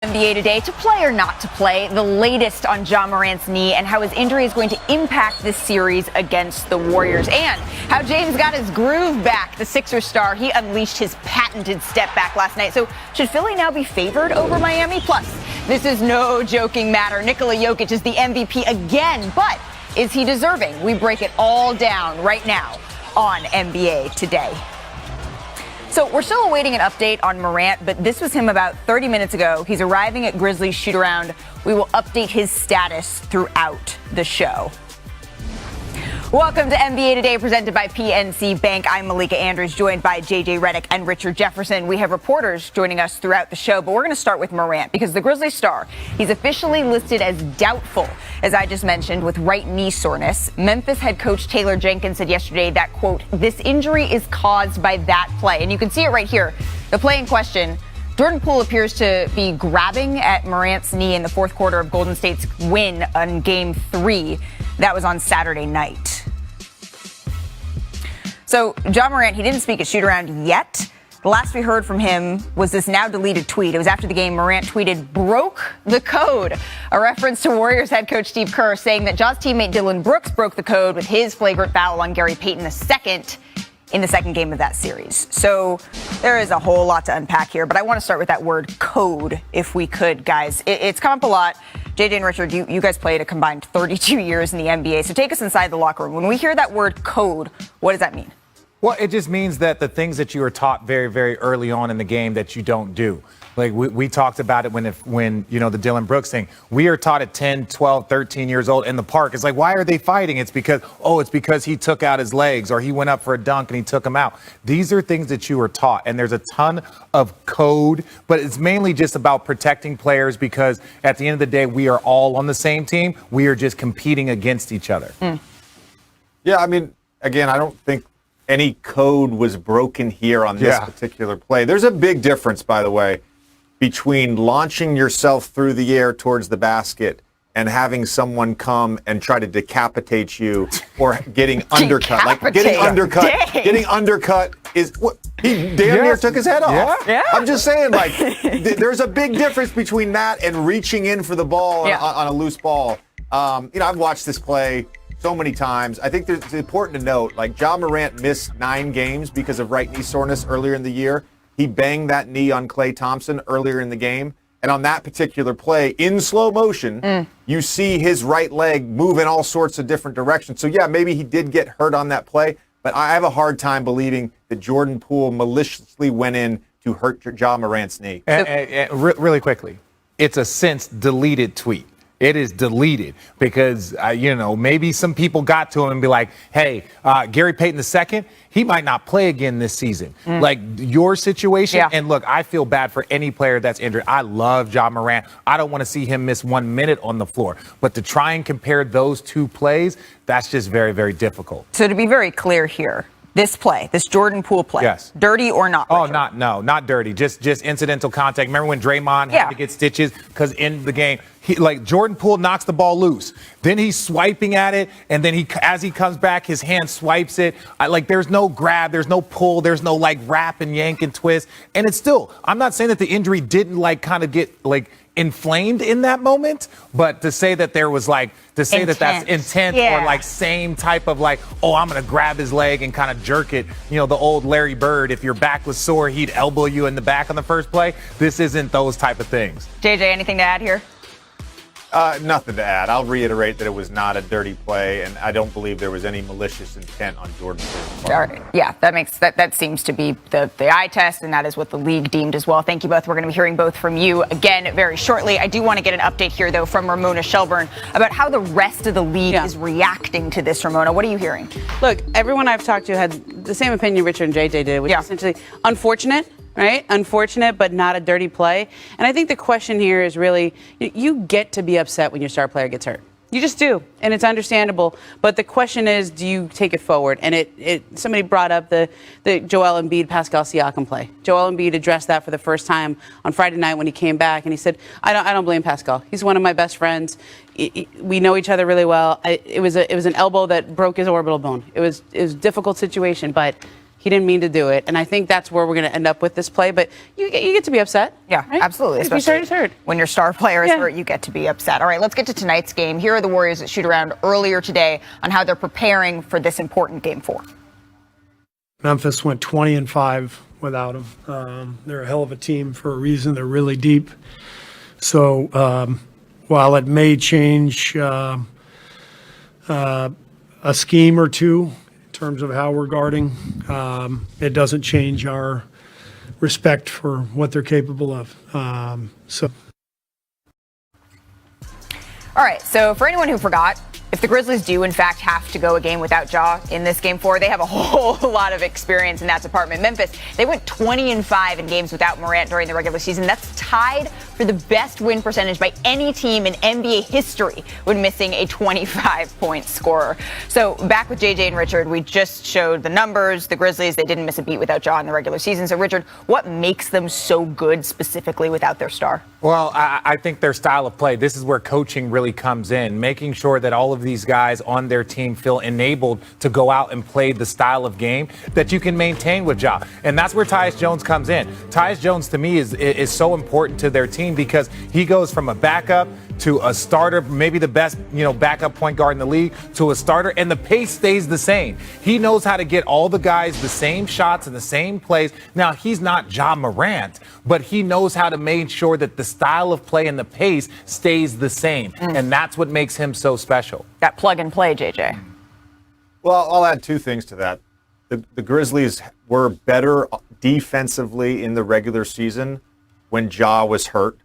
NBA Today, to play or not to play, the latest on Ja Morant's knee and how his injury is going to impact this series against the Warriors, and how James got his groove back. The Sixers star, he unleashed his patented step back last night. So should Philly now be favored over Miami? Plus, this is no joking matter. Nikola Jokic is the MVP again, but is he deserving? We break it all down right now on NBA Today. So we're still awaiting an update on Morant, but this was him about 30 minutes ago. He's arriving at Grizzlies shoot-around. We will update his status throughout the show. Welcome to NBA Today, presented by PNC Bank. I'm Malika Andrews, joined by JJ Redick and Richard Jefferson. We have reporters joining us throughout the show, but we're going to start with Morant because the Grizzlies star, he's officially listed as doubtful, as I just mentioned, with right knee soreness. Memphis head coach Taylor Jenkins said yesterday that, quote, this injury is caused by that play. And you can see it right here. The play in question, Jordan Poole appears to be grabbing at Morant's knee in the fourth quarter of Golden State's win on Game 3. That was on Saturday night. So, Ja Morant, he didn't speak at shoot-around yet. The last we heard from him was this now-deleted tweet. It was after the game. Morant tweeted, broke the code, a reference to Warriors head coach Steve Kerr saying that Ja's teammate Dylan Brooks broke the code with his flagrant foul on Gary Payton II in the second game of that series. So there is a whole lot to unpack here, but I want to start with that word code, if we could, guys. It's come up a lot. JJ and Richard, you guys played a combined 32 years in the NBA, so take us inside the locker room. When we hear that word code, what does that mean? Well, it just means that the things that you were taught very, very early on in the game that you don't do. Like we talked about it when you know, the Dylan Brooks thing. We are taught at 10, 12, 13 years old in the park. It's like, why are they fighting? It's because he took out his legs or he went up for a dunk and he took them out. These are things that you were taught, and there's a ton of code, but it's mainly just about protecting players because at the end of the day, we are all on the same team. We are just competing against each other. Yeah, I mean, again, I don't think any code was broken here on this particular play. There's a big difference, by the way, between launching yourself through the air towards the basket and having someone come and try to decapitate you or getting undercut. Like getting undercut is what he damn near took his head off. Yeah. I'm just saying, like, there's a big difference between that and reaching in for the ball on a loose ball. I've watched this play so many times. I think it's important to note, like, Ja Morant missed 9 games because of right knee soreness earlier in the year. He banged that knee on Klay Thompson earlier in the game. And on that particular play, in slow motion, you see his right leg move in all sorts of different directions. So, yeah, maybe he did get hurt on that play, but I have a hard time believing that Jordan Poole maliciously went in to hurt Ja Morant's knee. Really quickly, it's a since deleted tweet. It is deleted because, maybe some people got to him and be like, hey, Gary Payton II, he might not play again this season. Like your situation. Yeah. And look, I feel bad for any player that's injured. I love Ja Morant. I don't want to see him miss 1 minute on the floor. But to try and compare those two plays, that's just very, very difficult. So to be very clear here, this play, this Jordan Poole play, yes, dirty or not? Oh, not dirty. Just incidental contact. Remember when Draymond had to get stitches because in the game, Jordan Poole knocks the ball loose. Then he's swiping at it, and then as he comes back, his hand swipes it. There's no grab, there's no pull, there's no wrap and yank and twist. And it's still, I'm not saying that the injury didn't kind of get inflamed in that moment, but to say that there was that's intent or same type of I'm going to grab his leg and kind of jerk it, the old Larry Bird, if your back was sore, he'd elbow you in the back on the first play. This isn't those type of things. JJ, anything to add here? Nothing to add. I'll reiterate that it was not a dirty play, and I don't believe there was any malicious intent on Jordan Poole's part. All right. Yeah, that seems to be the eye test, and that is what the league deemed as well. Thank you both. We're going to be hearing both from you again very shortly. I do want to get an update here, though, from Ramona Shelburne about how the rest of the league is reacting to this. Ramona, what are you hearing? Look, everyone I've talked to had the same opinion Richard and JJ did, which is essentially unfortunate. Right? Unfortunate, but not a dirty play. And I think the question here is really, you get to be upset when your star player gets hurt. You just do, and it's understandable. But the question is, do you take it forward? And somebody brought up the Joel Embiid, Pascal Siakam play. Joel Embiid addressed that for the first time on Friday night when he came back, and he said, I don't blame Pascal. He's one of my best friends. We know each other really well. It was an elbow that broke his orbital bone. It was a difficult situation, but He didn't mean to do it. And I think that's where we're going to end up with this play. But you get to be upset. Yeah, right? absolutely. If he's hurt. When your star player is hurt, you get to be upset. All right, let's get to tonight's game. Here are the Warriors that shoot around earlier today on how they're preparing for this important Game 4. Memphis went 20-5 without him. They're a hell of a team for a reason. They're really deep. So while it may change a scheme or two in terms of how we're guarding, it doesn't change our respect for what they're capable of. All right, so for anyone who forgot, if the Grizzlies do, in fact, have to go a game without Ja in this Game 4, they have a whole lot of experience in that department. Memphis, they went 20-5 in games without Morant during the regular season. That's tied for the best win percentage by any team in NBA history when missing a 25-point scorer. So back with JJ and Richard, we just showed the numbers. The Grizzlies, they didn't miss a beat without Ja in the regular season. So, Richard, what makes them so good specifically without their star? Well, I think their style of play, this is where coaching really comes in, making sure that all of these guys on their team feel enabled to go out and play the style of game that you can maintain with Ja. And that's where Tyus Jones comes in. Tyus Jones, to me, is so important to their team because he goes from a backup to a starter, maybe the best, backup point guard in the league, to a starter, and the pace stays the same. He knows how to get all the guys the same shots and the same plays. Now, he's not Ja Morant, but he knows how to make sure that the style of play and the pace stays the same, and that's what makes him so special. That plug and play, JJ. Well, I'll add two things to that. The Grizzlies were better defensively in the regular season when Ja was hurt.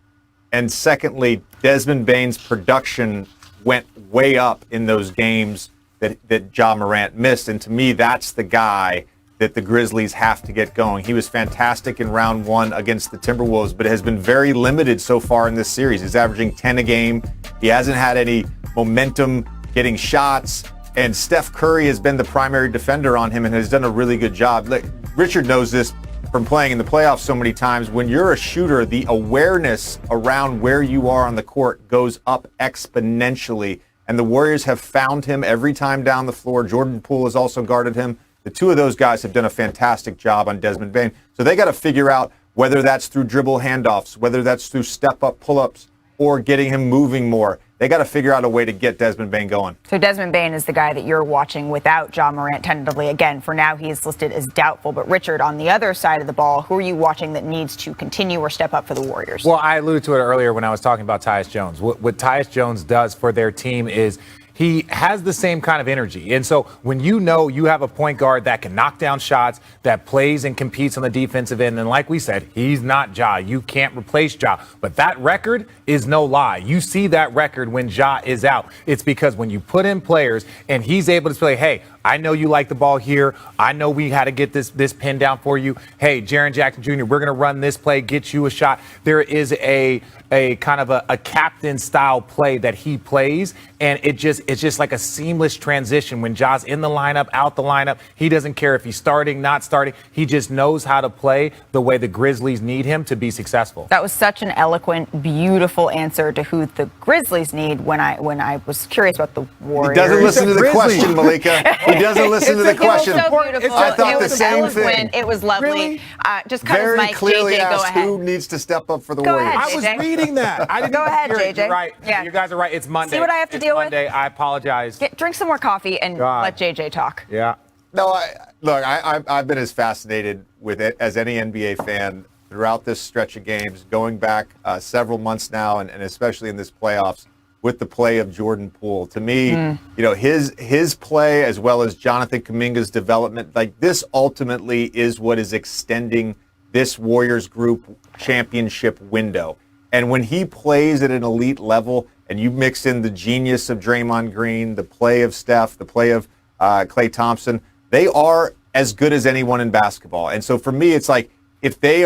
And secondly, Desmond Bane's production went way up in those games that Ja Morant missed. And to me, that's the guy that the Grizzlies have to get going. He was fantastic in round 1 against the Timberwolves, but has been very limited so far in this series. He's averaging 10 a game. He hasn't had any momentum getting shots. And Steph Curry has been the primary defender on him and has done a really good job. Richard knows this from playing in the playoffs so many times. When you're a shooter, the awareness around where you are on the court goes up exponentially. And the Warriors have found him every time down the floor. Jordan Poole has also guarded him. The two of those guys have done a fantastic job on Desmond Bane. So they got to figure out whether that's through dribble handoffs, whether that's through step-up pull-ups, or getting him moving more. They got to figure out a way to get Desmond Bane going. So Desmond Bane is the guy that you're watching without Ja Morant tentatively. Again, for now, he is listed as doubtful. But Richard, on the other side of the ball, who are you watching that needs to continue or step up for the Warriors? Well, I alluded to it earlier when I was talking about Tyus Jones. What Tyus Jones does for their team is he has the same kind of energy. And so when you have a point guard that can knock down shots, that plays and competes on the defensive end, and like we said, he's not Ja. You can't replace Ja. But that record is no lie. You see that record when Ja is out. It's because when you put in players and he's able to say, hey, I know you like the ball here. I know we had to get this pin down for you. Hey, Jaren Jackson Jr., we're going to run this play, get you a shot. There is a kind of a captain style play that he plays, and it's just like a seamless transition. When Ja's in the lineup, out the lineup, he doesn't care if he's starting, not starting. He just knows how to play the way the Grizzlies need him to be successful. That was such an eloquent, beautiful answer to who the Grizzlies need when I was curious about the Warriors. He doesn't listen to the question, Malika. He doesn't listen to the question. It was so beautiful. I thought the was same eloquent. thing. It was lovely. Really? Just cut his Very mic, clearly JJ, go asked ahead. who needs to step up for the Go Warriors. ahead. I was JJ. reading that. I didn't Go ahead, hear it. JJ. You're right. Yeah. You guys are right. It's Monday. See what I have to It's deal with? Monday. I apologize. Drink some more coffee and let JJ talk. Yeah. No, I've been as fascinated with it as any NBA fan throughout this stretch of games, going back several months now, and especially in this playoffs, with the play of Jordan Poole. To me, his play as well as Jonathan Kuminga's development, like this ultimately is what is extending this Warriors group championship window. And when he plays at an elite level, and you mix in the genius of Draymond Green, the play of Steph, the play of Klay Thompson, they are as good as anyone in basketball. And so for me, it's like if they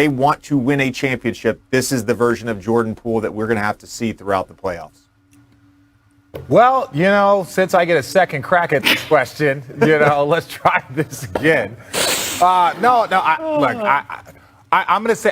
want to win a championship, this is the version of Jordan Poole that we're going to have to see throughout the playoffs. Well, since I get a second crack at this question, let's try this again. I I'm gonna say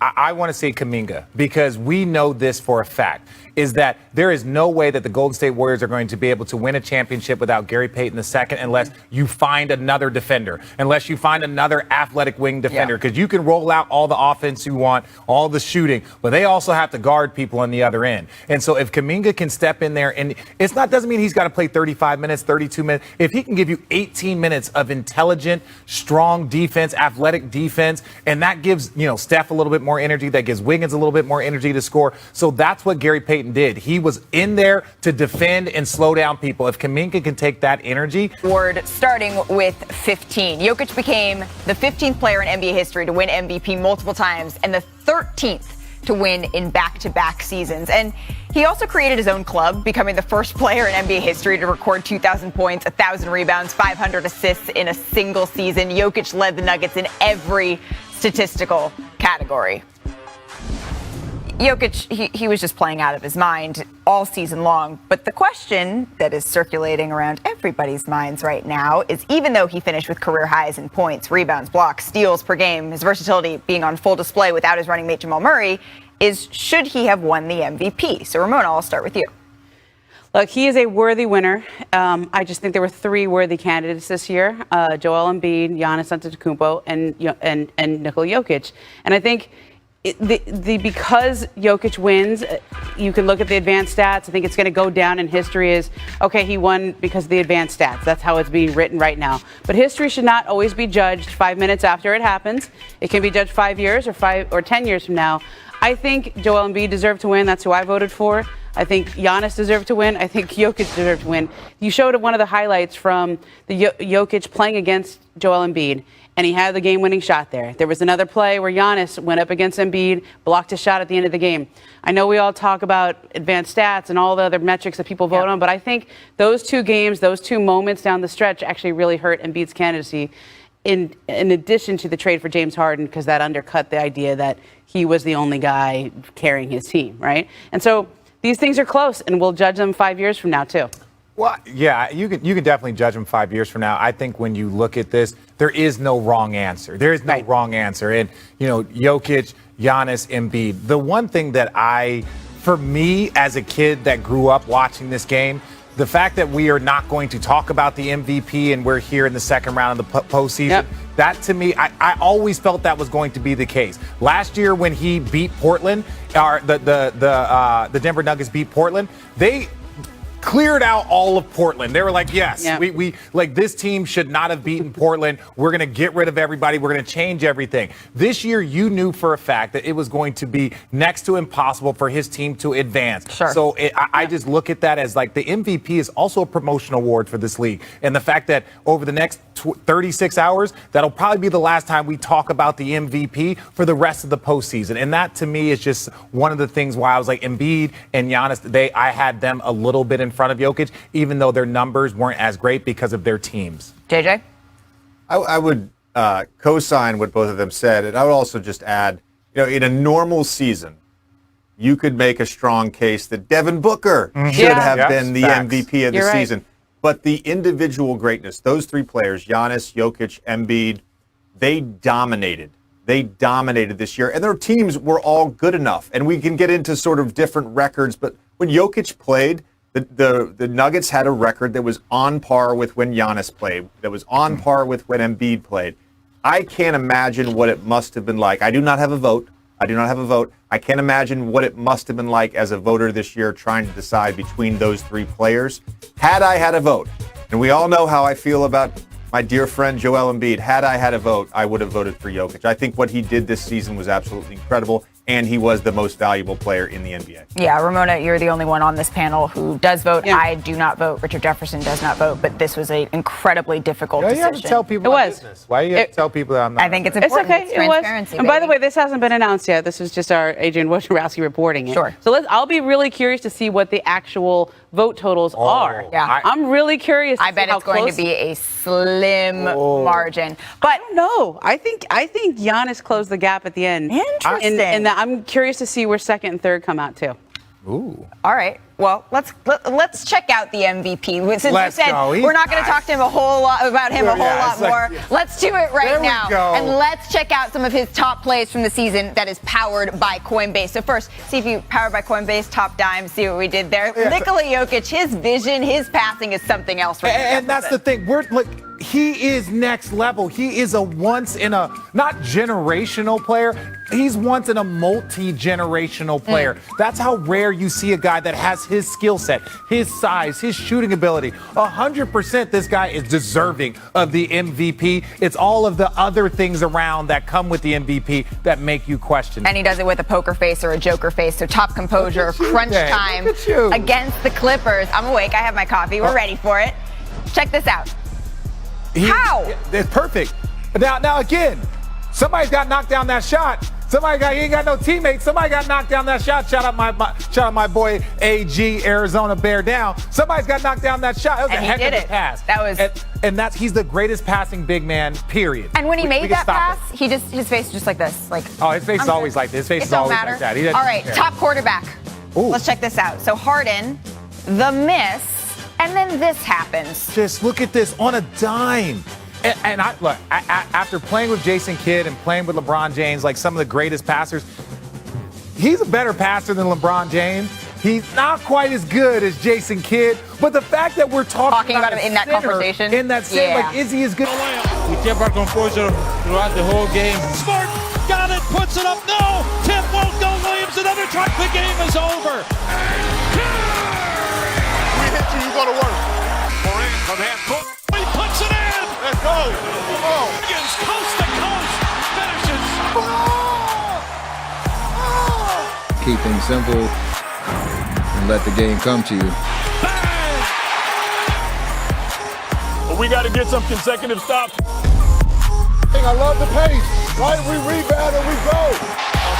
I want to say Kuminga, because we know this for a fact, is that there is no way that the Golden State Warriors are going to be able to win a championship without Gary Payton II unless you find another defender, unless you find another athletic wing defender, because you can roll out all the offense you want, all the shooting, but they also have to guard people on the other end. And so if Kuminga can step in there, and doesn't mean he's got to play 35 minutes, 32 minutes. If he can give you 18 minutes of intelligent, strong defense, athletic defense, and that gives, Steph a little bit more energy, that gives Wiggins a little bit more energy to score. So that's what Gary Payton did. He was in there to defend and slow down people. If Kuminga can take that energy. Award starting with 15. Jokic became the 15th player in NBA history to win MVP multiple times and the 13th to win in back-to-back seasons. And he also created his own club, becoming the first player in NBA history to record 2,000 points, 1,000 rebounds, 500 assists in a single season. Jokic led the Nuggets in every statistical category. Jokic, he was just playing out of his mind all season long. But the question that is circulating around everybody's minds right now is, even though he finished with career highs in points, rebounds, blocks, steals per game, his versatility being on full display without his running mate Jamal Murray, is should he have won the MVP? So, Ramona, I'll start with you. Look, he is a worthy winner. I just think there were 3 worthy candidates this year: Joel Embiid, Giannis Antetokounmpo, and Nikola Jokic. And I think because Jokic wins, you can look at the advanced stats. I think it's going to go down in history as, okay, he won because of the advanced stats. That's how it's being written right now. But history should not always be judged 5 minutes after it happens. It can be judged 5 years or 10 years from now. I think Joel Embiid deserved to win. That's who I voted for. I think Giannis deserved to win. I think Jokic deserved to win. You showed one of the highlights from the Jokic playing against Joel Embiid, and he had the game-winning shot there. There was another play where Giannis went up against Embiid, blocked a shot at the end of the game. I know we all talk about advanced stats and all the other metrics that people vote on, but I think those 2 games, those 2 moments down the stretch actually really hurt Embiid's candidacy, in addition to the trade for James Harden, because that undercut the idea that he was the only guy carrying his team, right? And so these things are close, and we'll judge them 5 years from now, too. Well, yeah, you can definitely judge them 5 years from now. I think when you look at this, there is no wrong answer. There is no wrong answer. And, Jokic, Giannis, Embiid. The one thing that for me as a kid that grew up watching this game, the fact that we are not going to talk about the MVP and we're here in the second round of the postseason, that to me, I always felt that was going to be the case. Last year when he beat Portland, the Denver Nuggets beat Portland, they cleared out all of Portland. They were like, yes, we like this team should not have beaten Portland. We're going to get rid of everybody. We're going to change everything. This year, you knew for a fact that it was going to be next to impossible for his team to advance. Sure. So I just look at that as like the MVP is also a promotion award for this league. And the fact that over the next 36 hours, that'll probably be the last time we talk about the MVP for the rest of the postseason. And that to me is just one of the things why I was like Embiid and Giannis, I had them a little bit in front of Jokic, even though their numbers weren't as great because of their teams. JJ? I would co-sign what both of them said, and I would also just add, in a normal season, you could make a strong case that Devin Booker should have been the MVP of the season. But the individual greatness, those 3 players, Giannis, Jokic, Embiid, they dominated. They dominated this year, and their teams were all good enough. And we can get into sort of different records, but when Jokic played, the Nuggets had a record that was on par with when Giannis played, that was on par with when Embiid played. I can't imagine what it must have been like. I do not have a vote. I can't imagine what it must have been like as a voter this year trying to decide between those 3 players. Had I had a vote, and we all know how I feel about my dear friend Joel Embiid, had I had a vote, I would have voted for Jokic. I think what he did this season was absolutely incredible, and he was the most valuable player in the NBA. Yeah, Ramona, you're the only one on this panel who does vote. Yeah. I do not vote. Richard Jefferson does not vote, but this was an incredibly difficult decision. You have to tell people business. Why do you have to tell people that I'm not? I think it's important. It's okay. It's transparency. And by the way, this hasn't been announced yet. This is just our Adrian Wojnarowski reporting it. Sure. So I'll be really curious to see what the actual vote totals are. Yeah. I'm really curious. I bet it's going to be a slim margin. But I don't know. I think Giannis closed the gap at the end. Interesting. And I'm curious to see where second and third come out too. Ooh. All right. Well, let's check out the MVP. Since Let's you said go. we're not going to talk to him a whole lot more. Let's do it right now. And let's check out some of his top plays from the season that is powered by Coinbase. So first, see if you powered by Coinbase, top dime, see what we did there. Nikola Jokic, his vision, his passing is something else. And that's the thing. He is next level. He is a once in a, not generational player, he's once in a multi-generational player. That's how rare you see a guy that has his skill set, his size, his shooting ability. 100% this guy is deserving of the MVP. It's all of the other things around that come with the MVP that make you question. And he does it with a poker face or a joker face. So top composure, crunch time against the Clippers. I'm awake. I have my coffee. We're ready for it. Check this out. How? It's perfect. Now again, somebody's got knocked down that shot. He ain't got no teammates. Somebody got knocked down that shot. Shout out my boy AG, Arizona Bear down. Somebody's got knocked down that shot. That was a heck of a pass. That was, he's the greatest passing big man, period. And when he made that pass, his face was just like this. His face is always like this. His face is always like that. All right, top quarterback. Ooh. Let's check this out. So Harden, the miss. And then this happens. Just look at this on a dime. And after playing with Jason Kidd and playing with LeBron James, like some of the greatest passers, he's a better passer than LeBron James. He's not quite as good as Jason Kidd, but the fact that we're talking about him in that conversation, is he as good? We kept our composure throughout the whole game. Smart got it, puts it up. No, Tim won't go. Williams another try. The game is over. You go to work. Moran from half court. He puts it in. Let's go. Come on. Higgins coast to coast. Finishes. Keep things simple and let the game come to you. Bang! Well, we got to get some consecutive stops. I love the pace. Right? We rebound and we go.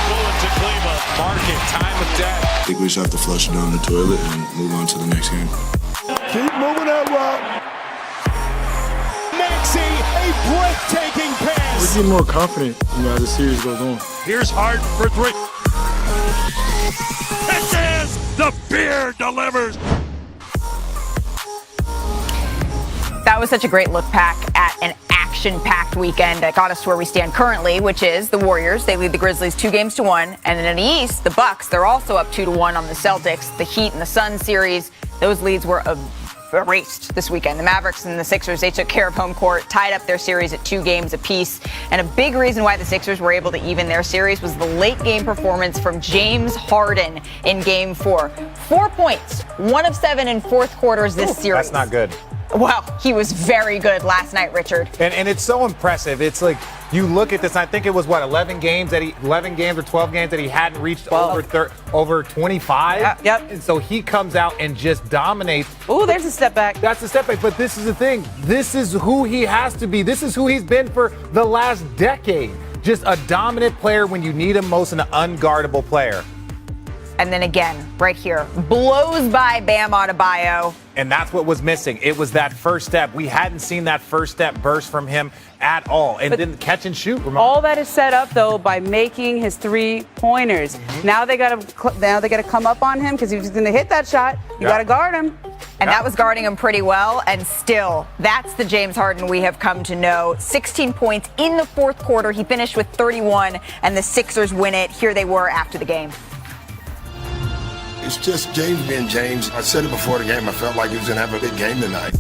Bullet to Cleveland. Market. Time of death. I think we just have to flush it down the toilet and move on to the next game. Keep moving that rock. Maxey, a breathtaking pass. We're getting more confident, as the series goes on. Here's Harden for three. It is the beer delivers. That was such a great look back at an action-packed weekend that got us to where we stand currently, which is the Warriors. They lead the Grizzlies 2-1. And then in the East, the Bucks, they're also up 2-1 on the Celtics. The Heat and the Sun series, those leads were erased this weekend. The Mavericks and the Sixers, they took care of home court, tied up their series at 2 games apiece. And a big reason why the Sixers were able to even their series was the late game performance from James Harden in Game 4. 4 points, 1 of 7 in fourth quarters this series. That's not good. Well, he was very good last night, Richard. And it's so impressive. It's like you look at this, and I think it was 11 games or 12 games that he hadn't reached over 25. Yep. And so he comes out and just dominates. Ooh, there's a step back. That's a step back. But this is the thing. This is who he has to be. This is who he's been for the last decade. Just a dominant player when you need him most, and an unguardable player. And then again, right here, blows by Bam Adebayo. And that's what was missing. It was that first step. We hadn't seen that first step burst from him at all. And then catch and shoot, Ramon. All that is set up, though, by making his 3-pointers. Now they got to come up on him because if he's going to hit that shot, you got to guard him. And that was guarding him pretty well. And still, that's the James Harden we have come to know. 16 points in the fourth quarter. He finished with 31, and the Sixers win it. Here they were after the game. It's just James being James. I said it before the game. I felt like he was going to have a big game tonight.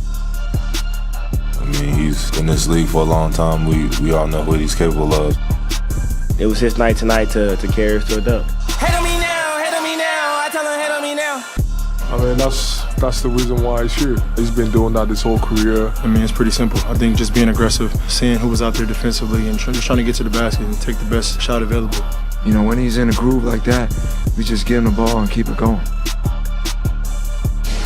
I mean, he's in this league for a long time. We all know what he's capable of. It was his night tonight to carry us to a dunk. Head on me now, head on me now. I tell him head on me now. I mean, that's the reason why he's here. He's been doing that his whole career. I mean, it's pretty simple. I think just being aggressive, seeing who was out there defensively, and just trying to get to the basket and take the best shot available. You know, when he's in a groove like that, we just give him the ball and keep it going.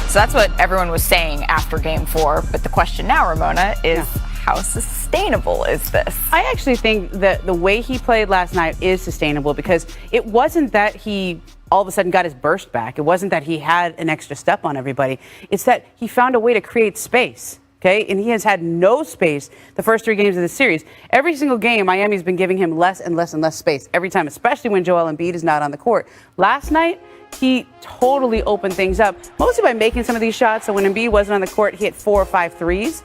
So that's what everyone was saying after Game 4. But the question now, Ramona, is how sustainable is this? I actually think that the way he played last night is sustainable because it wasn't that he all of a sudden got his burst back. It wasn't that he had an extra step on everybody. It's that he found a way to create space. Okay, and he has had no space the first 3 games of the series. Every single game, Miami's been giving him less and less and less space every time, especially when Joel Embiid is not on the court. Last night, he totally opened things up, mostly by making some of these shots. So when Embiid wasn't on the court, he hit 4 or 5 threes.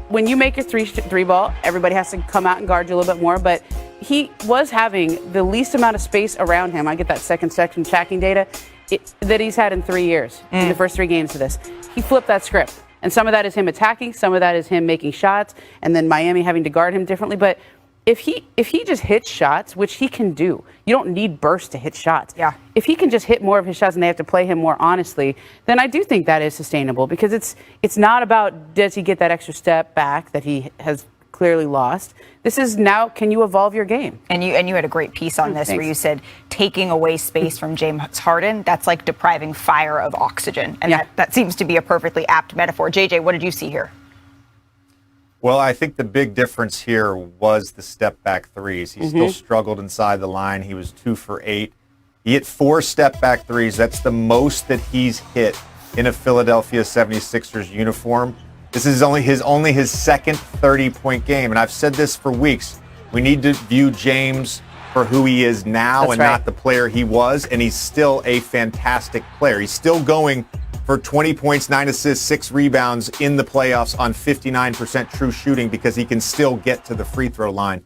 When you make your three ball, everybody has to come out and guard you a little bit more. But he was having the least amount of space around him. I get that second section tracking data that he's had in 3 years in the first 3 games of this. He flipped that script. And some of that is him attacking, some of that is him making shots, and then Miami having to guard him differently. But if he just hits shots, which he can do, you don't need bursts to hit shots. Yeah. If he can just hit more of his shots and they have to play him more honestly, then I do think that is sustainable, because it's not about does he get that extra step back that he has clearly lost. This is now, can you evolve your game? And you had a great piece on this where you said taking away space from James Harden, that's like depriving fire of oxygen. And that seems to be a perfectly apt metaphor. JJ, what did you see here? Well, I think the big difference here was the step-back threes. He still struggled inside the line. He was 2 for 8. He hit 4 step-back threes. That's the most that he's hit in a Philadelphia 76ers uniform. This is only his second 30-point game. And I've said this for weeks. We need to view James for who he is now not the player he was. And he's still a fantastic player. He's still going for 20 points, 9 assists, 6 rebounds in the playoffs on 59% true shooting, because he can still get to the free throw line.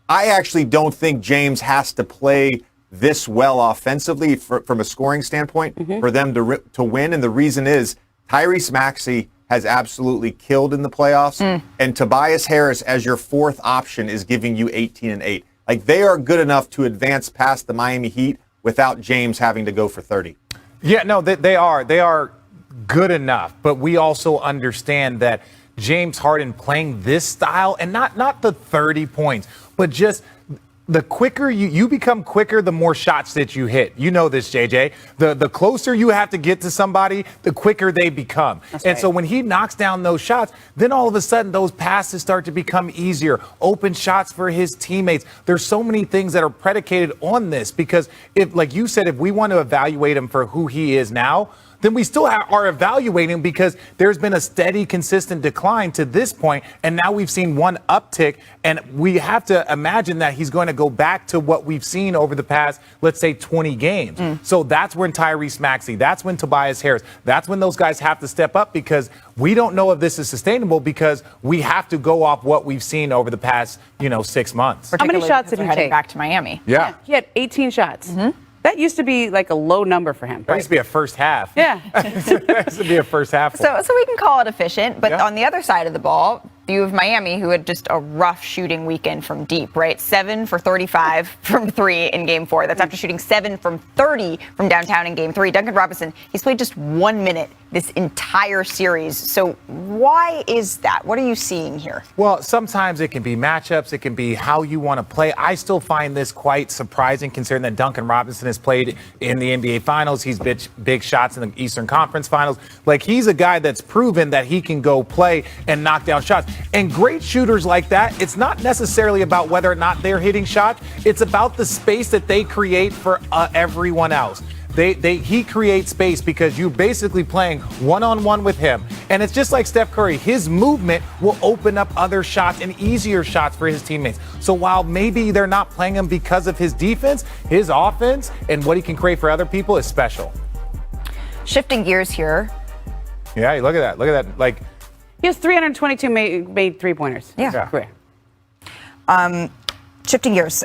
I actually don't think James has to play this well offensively from a scoring standpoint for them to win. And the reason is Tyrese Maxey has absolutely killed in the playoffs. And Tobias Harris as your 4th option is giving you 18 and 8. Like, they are good enough to advance past the Miami Heat without James having to go for 30. Yeah, no, they are good enough, but we also understand that James Harden playing this style, and not the 30 points, but just the quicker you become quicker, the more shots that you hit. You know this, JJ. The closer you have to get to somebody, the quicker they become. So when he knocks down those shots, then all of a sudden those passes start to become easier. Open shots for his teammates. There's so many things that are predicated on this, because if, like you said, if we want to evaluate him for who he is now, then we still are evaluating, because there's been a steady, consistent decline to this point, and now we've seen one uptick, and we have to imagine that he's going to go back to what we've seen over the past, let's say, 20 games. So that's when Tyrese Maxey, that's when Tobias Harris, that's when those guys have to step up, because we don't know if this is sustainable, because we have to go off what we've seen over the past, 6 months. How many shots did he take? Back to Miami. Yeah. He had 18 shots. That used to be like a low number for him. That used to be a first half. Yeah. That used to be a first half. So we can call it efficient, but on the other side of the ball, you have Miami, who had just a rough shooting weekend from deep, right? 7 for 35 from 3 in Game 4. That's after shooting 7 from 30 from downtown in Game 3. Duncan Robinson, he's played just 1 minute this entire series. So why is that? What are you seeing here? Well, sometimes it can be matchups. It can be how you want to play. I still find this quite surprising, considering that Duncan Robinson has played in the NBA Finals. He's big shots in the Eastern Conference Finals. Like, he's a guy that's proven that he can go play and knock down shots. And great shooters like that, it's not necessarily about whether or not they're hitting shots. It's about the space that they create for everyone else. He creates space because you're basically playing one-on-one with him. And it's just like Steph Curry. His movement will open up other shots and easier shots for his teammates. So while maybe they're not playing him because of his defense, his offense and what he can create for other people is special. Shifting gears here. Yeah, look at that. Look at that. Like, he has 322 made three-pointers. Yeah. Career. Shifting gears.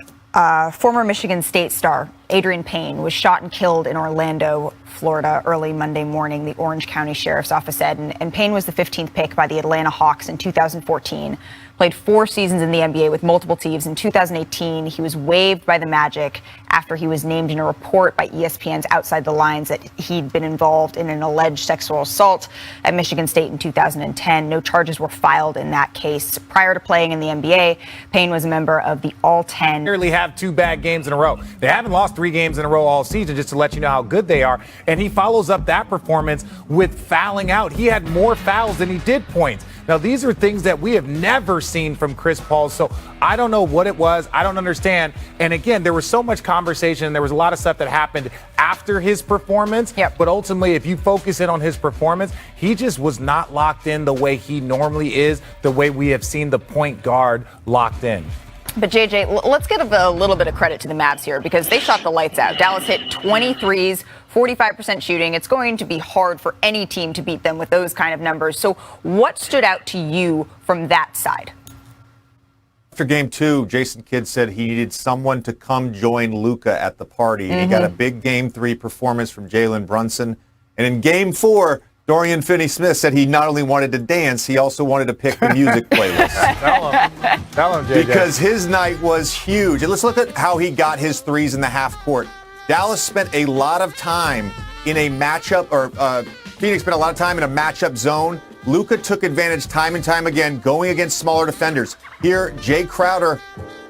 Former Michigan State star Adrian Payne was shot and killed in Orlando, Florida, early Monday morning, the Orange County Sheriff's Office said. And Payne was the 15th pick by the Atlanta Hawks in 2014. Played 4 seasons in the NBA with multiple teams. In 2018, he was waived by the Magic after he was named in a report by ESPN's Outside the Lines that he'd been involved in an alleged sexual assault at Michigan State in 2010. No charges were filed in that case. Prior to playing in the NBA, Payne was a member of the All-10. Nearly have 2 bad games in a row. They haven't lost 3 games in a row all season, just to let you know how good they are. And he follows up that performance with fouling out. He had more fouls than he did points. Now, these are things that we have never seen from Chris Paul. So I don't know what it was. I don't understand. And again, there was so much conversation. There was a lot of stuff that happened after his performance. Yep. But ultimately, if you focus in on his performance, he just was not locked in the way he normally is, the way we have seen the point guard locked in. But, JJ, let's give a little bit of credit to the Mavs here because they shot the lights out. Dallas hit 23s, 45% shooting. It's going to be hard for any team to beat them with those kind of numbers. So what stood out to you from that side? After game 2, Jason Kidd said he needed someone to come join Luka at the party. And he got a big game 3 performance from Jalen Brunson. And in game 4, Dorian Finney-Smith said he not only wanted to dance, he also wanted to pick the music playlist. Tell him, JJ. Because his night was huge. And let's look at how he got his threes in the half court. Dallas spent a lot of time in a matchup, or Phoenix spent a lot of time in a matchup zone. Luka took advantage time and time again, going against smaller defenders. Here, Jay Crowder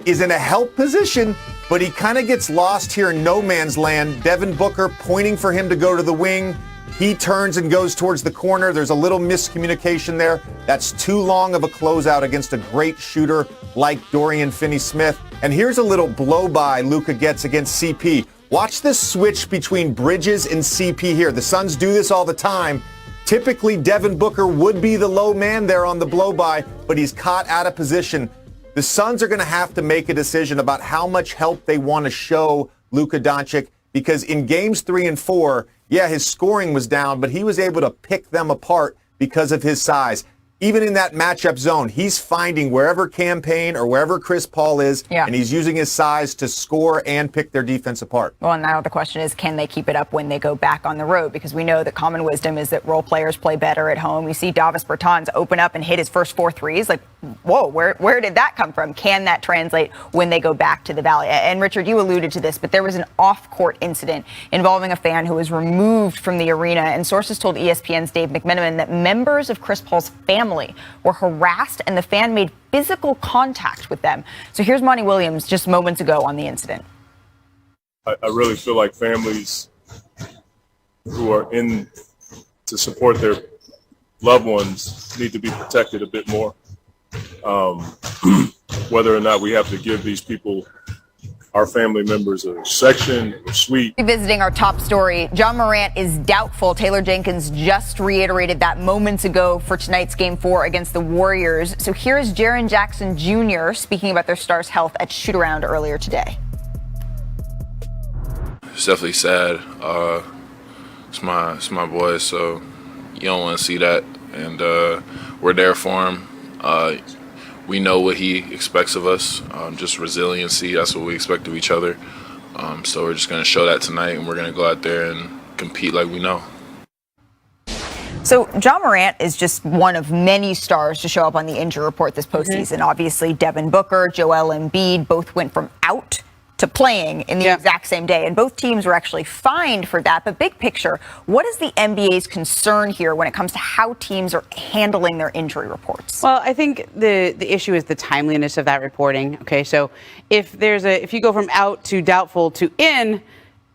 is in a help position, but he kind of gets lost here in no man's land. Devin Booker pointing for him to go to the wing. He turns and goes towards the corner. There's a little miscommunication there. That's too long of a closeout against a great shooter like Dorian Finney-Smith. And here's a little blow-by Luka gets against CP. Watch this switch between Bridges and CP here. The Suns do this all the time. Typically, Devin Booker would be the low man there on the blow-by, but he's caught out of position. The Suns are going to have to make a decision about how much help they want to show Luka Doncic, because in games 3 and 4, yeah, his scoring was down, but he was able to pick them apart because of his size. Even in that matchup zone, he's finding wherever Cam Payne or wherever Chris Paul is, and he's using his size to score and pick their defense apart. Well, and now the question is, can they keep it up when they go back on the road? Because we know that common wisdom is that role players play better at home. You see Davis Bertans open up and hit his first 4 threes. Like, whoa, where did that come from? Can that translate when they go back to the Valley? And Richard, you alluded to this, but there was an off-court incident involving a fan who was removed from the arena. And sources told ESPN's Dave McMenamin that members of Chris Paul's family were harassed and the fan made physical contact with them. So here's Monty Williams just moments ago on the incident. I really feel like families who are in to support their loved ones need to be protected a bit more. Whether or not we have to give these people, our family members, a section, a suite. Revisiting our top story, John Morant is doubtful. Taylor Jenkins just reiterated that moments ago for tonight's Game 4 against the Warriors. So here's Jaren Jackson Jr. speaking about their star's health at shoot-around earlier today. It's definitely sad. It's my boy, so you don't want to see that. And we're there for him. We know what he expects of us, just resiliency. That's what we expect of each other. So we're just going to show that tonight, and we're going to go out there and compete like we know. So John Morant is just one of many stars to show up on the injury report this postseason. Obviously, Devin Booker, Joel Embiid both went from out to playing in the exact same day. And both teams were actually fined for that. But big picture, what is the NBA's concern here when it comes to how teams are handling their injury reports? Well, I think the issue is the timeliness of that reporting. Okay, so if you go from out to doubtful to in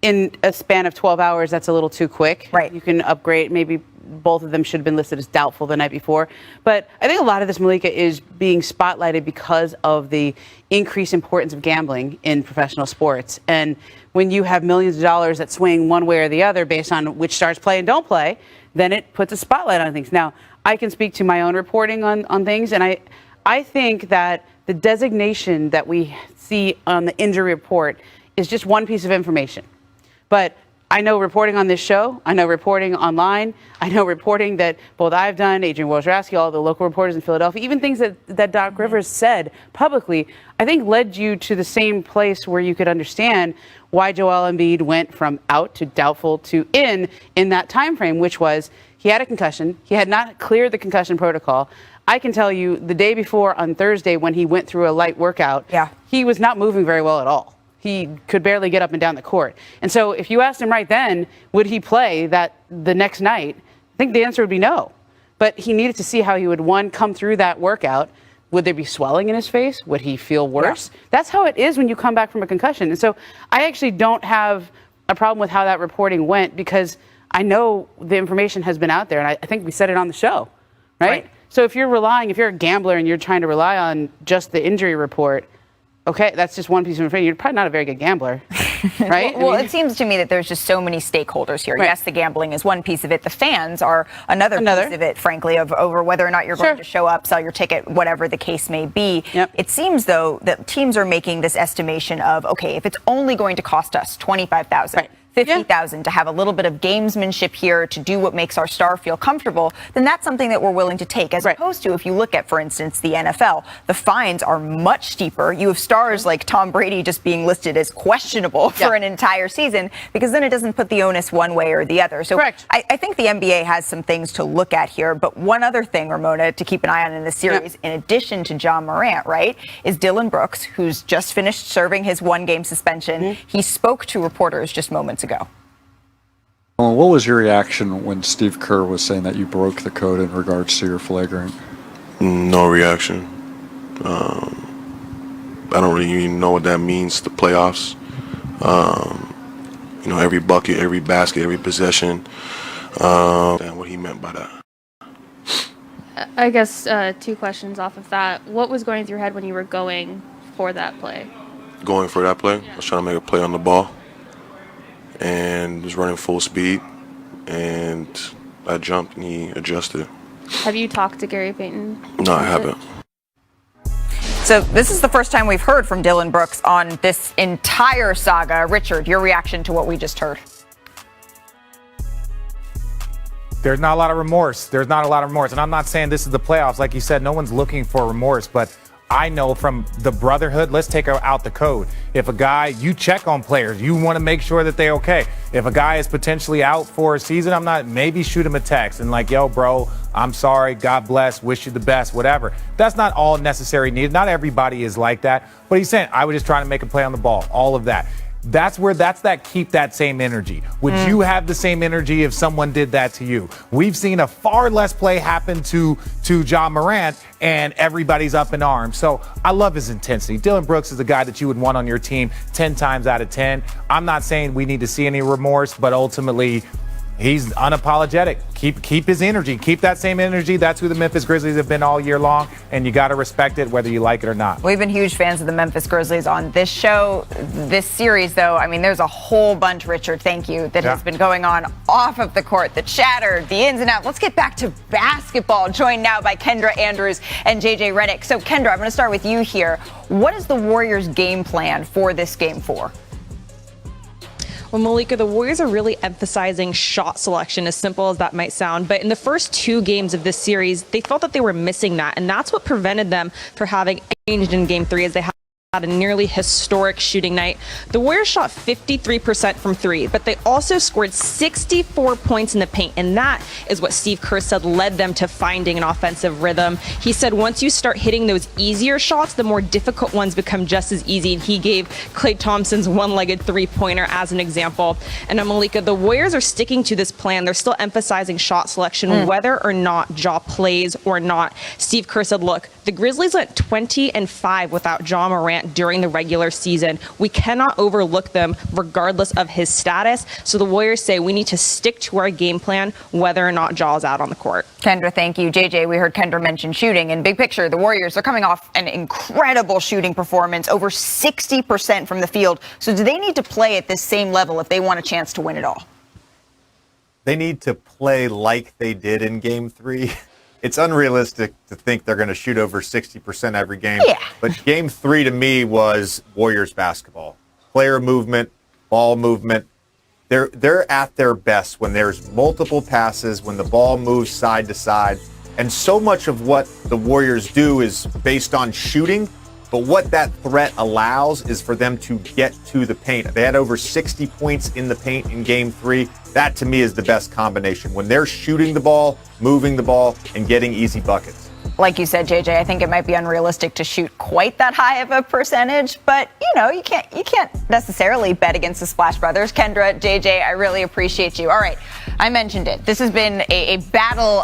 a span of 12 hours, that's a little too quick. Right. You can upgrade. Maybe both of them should have been listed as doubtful the night before. But I think a lot of this, Malika, is being spotlighted because of the increased importance of gambling in professional sports. And when you have millions of dollars that swing one way or the other based on which stars play and don't play, then it puts a spotlight on things. Now, I can speak to my own reporting on things, and I think that the designation that we see on the injury report is just one piece of information. But I know reporting on this show, I know reporting online, I know reporting that both I've done, Adrian Wojnarowski, all the local reporters in Philadelphia, even things that Doc Rivers said publicly, I think led you to the same place where you could understand why Joel Embiid went from out to doubtful to in that time frame, which was he had a concussion. He had not cleared the concussion protocol. I can tell you the day before on Thursday when he went through a light workout, he was not moving very well at all. He could barely get up and down the court. And so if you asked him right then, would he play the next night? I think the answer would be no. But he needed to see how he would, one, come through that workout. Would there be swelling in his face? Would he feel worse? Yeah. That's how it is when you come back from a concussion. And so I actually don't have a problem with how that reporting went because I know the information has been out there. And I think we said it on the show, right? So if you're a gambler and you're trying to rely on just the injury report, okay, that's just one piece of information. You're probably not a very good gambler, right? Well, it seems to me that there's just so many stakeholders here. Right. Yes, the gambling is one piece of it. The fans are another piece of it, frankly, over whether or not you're going to show up, sell your ticket, whatever the case may be. Yep. It seems, though, that teams are making this estimation of, okay, if it's only going to cost us $25,000. Right. $50,000 to have a little bit of gamesmanship here to do what makes our star feel comfortable, then that's something that we're willing to take. As opposed to, if you look at, for instance, the NFL, the fines are much steeper. You have stars like Tom Brady just being listed as questionable for an entire season, because then it doesn't put the onus one way or the other. So I think the NBA has some things to look at here. But one other thing, Ramona, to keep an eye on in this series, in addition to Ja Morant, right, is Dillon Brooks, who's just finished serving his one-game suspension. He spoke to reporters just moments ago. What was your reaction when Steve Kerr was saying that you broke the code in regards to your flagrant? No reaction. I don't really even know what that means, the playoffs. Every bucket, every basket, every possession, and what he meant by that. I guess 2 questions off of that. What was going through your head when you were going for that play? Going for that play? I was trying to make a play on the ball. And was running full speed, and I jumped and he adjusted. Have you talked to Gary Payton? No, I haven't. So this is the first time we've heard from Dillon Brooks on this entire saga. Richard, your reaction to what we just heard? There's not a lot of remorse. And I'm not saying this is the playoffs. Like you said, no one's looking for remorse, but I know from the brotherhood, let's take out the code. If a guy, you check on players, you want to make sure that they're okay. If a guy is potentially out for a season, maybe shoot him a text and like, yo, bro, I'm sorry, God bless, wish you the best, whatever. That's not all necessary needed. Not everybody is like that. But he's saying, I was just trying to make a play on the ball, all of that. That's keep that same energy. Would you have the same energy if someone did that to you? We've seen a far less play happen to Ja Morant, and everybody's up in arms. So I love his intensity. Dillon Brooks is a guy that you would want on your team 10 times out of 10. I'm not saying we need to see any remorse, but ultimately he's unapologetic. Keep his energy. Keep that same energy. That's who the Memphis Grizzlies have been all year long, and you got to respect it whether you like it or not. We've been huge fans of the Memphis Grizzlies on this show. This series, though, there's a whole bunch, Richard, thank you, that has been going on off of the court, the chatter, the ins and outs. Let's get back to basketball, joined now by Kendra Andrews and JJ Redick. So, Kendra, I'm going to start with you here. What is the Warriors' game plan for this Game 4? Well, Malika, the Warriors are really emphasizing shot selection, as simple as that might sound. But in the first 2 games of this series, they felt that they were missing that. And that's what prevented them from having changed in Game 3, as they had a nearly historic shooting night. The Warriors shot 53% from 3, but they also scored 64 points in the paint. And that is what Steve Kerr said led them to finding an offensive rhythm. He said once you start hitting those easier shots, the more difficult ones become just as easy. And he gave Klay Thompson's one-legged three-pointer as an example. And Malika, the Warriors are sticking to this plan. They're still emphasizing shot selection, whether or not Ja plays or not. Steve Kerr said, look, the Grizzlies went 20-5 without Ja Morant during the regular season. We cannot overlook them regardless of his status. So the Warriors say we need to stick to our game plan whether or not Ja is out on the court. Kendra, thank you. JJ, we heard Kendra mention shooting. And big picture, the Warriors are coming off an incredible shooting performance, over 60% from the field. So do they need to play at this same level if they want a chance to win it all? They need to play like they did in Game 3. It's unrealistic to think they're going to shoot over 60% every game. Yeah. But Game 3 to me was Warriors basketball. Player movement, ball movement. They're at their best when there's multiple passes, when the ball moves side to side. And so much of what the Warriors do is based on shooting. But what that threat allows is for them to get to the paint. They had over 60 points in the paint in Game 3. That, to me, is the best combination. When they're shooting the ball, moving the ball, and getting easy buckets. Like you said, JJ, I think it might be unrealistic to shoot quite that high of a percentage. But, you can't necessarily bet against the Splash Brothers. Kendra, JJ, I really appreciate you. All right, I mentioned it. This has been a battle